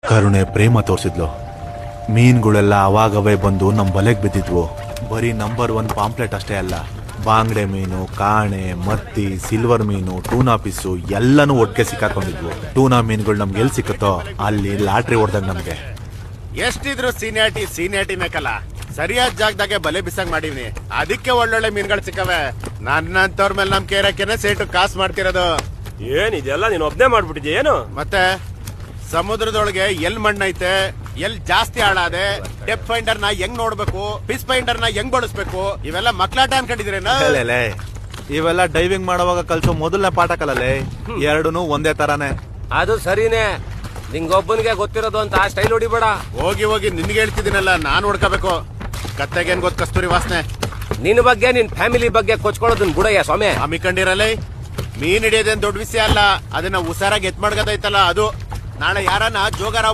ಕರುಣೆ ಪ್ರೇಮ ತೋರಿಸಿದ್ಲು. ಮೀನ್ಗಳೆಲ್ಲ ಅವಾಗವೇ ಬಂದು ನಮ್ ಬಲೆಗ್ ಬಿದ್ದಿದ್ವು. ಬರೀ ನಂಬರ್ 1 ಪಾಂಪ್ಲೆಟ್ ಅಷ್ಟೇ ಅಲ್ಲ, ಬಾಂಗ್ಡೆ ಮೀನು, ಕಾಣೆ, ಮತ್ತಿ, ಸಿಲ್ವರ್ ಮೀನು, ಟೂನಾ ಪಿಸ್ಸು ಎಲ್ಲನೂ ಒಟ್ಟಿಗೆ ಸಿಕ್ಕಾಕೊಂಡಿದ್ವು. ಟೂನಾ ಮೀನುಗಳು ನಮ್ಗೆ ಎಲ್ಲಿ ಸಿಕ್ಕತ್ತೋ ಅಲ್ಲಿ ಲಾಟ್ರಿ ಹೊಡೆದಾಗ ನಮ್ಗೆ. ಎಷ್ಟಿದ್ರು ಸೀನಿಯಾಟಿ ಬೇಕಲ್ಲ. ಸರಿಯಾದ ಜಾಗದಾಗೆ ಬಲೆ ಬಿಸಾಕ್ ಮಾಡಿವ್ನಿ, ಅದಕ್ಕೆ ಒಳ್ಳೊಳ್ಳೆ ಮೀನುಗಳು ಸಿಕ್ಕವೆ. ನನ್ನಂತವ್ರ ಮೇಲೆ ನಮ್ ಕೇರಕ್ಕೆನೆ ಸೇಟು ಕಾಸು ಮಾಡ್ತಿರೋದು. ಏನಿದೆಲ್ಲ ನೀನ್ ಒಬ್ನೇ ಮಾಡ್ಬಿಟ್ಟಿದ್ಯ ಏನು? ಮತ್ತೆ ಸಮುದ್ರದೊಳಗೆ ಎಲ್ ಮಣ್ಣೈತೆ, ಎಲ್ ಜಾಸ್ತಿ ಆಳಾದೆ, ಡೆಪ್ ಫೈಂಡರ್ ನ ಹೆಂಗ್ ನೋಡ್ಬೇಕು, ಫಿಶ್ ಫೈಂಡರ್ ನ ಹೆಂಗ್ ಬಳಸ್ಬೇಕು, ಇವೆಲ್ಲ ಮಕ್ಳಾಟ ಅನ್ಕೊಂಡಿದ್ರೇನ? ಇವೆಲ್ಲ ಡೈವಿಂಗ್ ಮಾಡುವಾಗ ಕಲ್ಸೋ ಮೊದಲನೇ ಪಾಠ ಕಲಲೆ. ಎರಡೂ ಒಂದೇ ತರಾನೇ. ಅದು ಸರಿನೇ, ನಿಂಗೊಬ್ಬನಿಗೆ ಗೊತ್ತಿರೋದು ಅಂತ ಆ ಸ್ಟೈಲ್ ಹೊಡಿಬೇಡ. ಹೋಗಿ ನಿನ್ಗೆ ಹೇಳ್ತಿದ್ದೀನಲ್ಲ, ನಾನ್ ನೋಡ್ಕೋಬೇಕು. ಕತ್ತೆಗೇನ್ ಗೊತ್ತ ಕಸ್ತೂರಿ ವಾಸನೆ. ನಿನ್ ಬಗ್ಗೆ ನಿನ್ ಫ್ಯಾಮಿಲಿ ಬಗ್ಗೆ ಕೊಚ್ಕೊಳ್ಳೋದನ್ ಬಿಡಯ್ಯ ಸ್ವಾಮಿ. ಹಮ್ಮಿಕೊಂಡಿರಲ್ಲ, ಮೀನ್ ಹಿಡಿಯೋದೇನ್ ದೊಡ್ಡ ವಿಷಯ ಅಲ್ಲ, ಅದನ್ನ ಹುಷಾರಾಗಿ ಎತ್ ಮಾಡ್ಕೋದೈತಲ್ಲ ಅದು. ನಾಳೆ ಯಾರನ್ನ ಜೋಗಾರ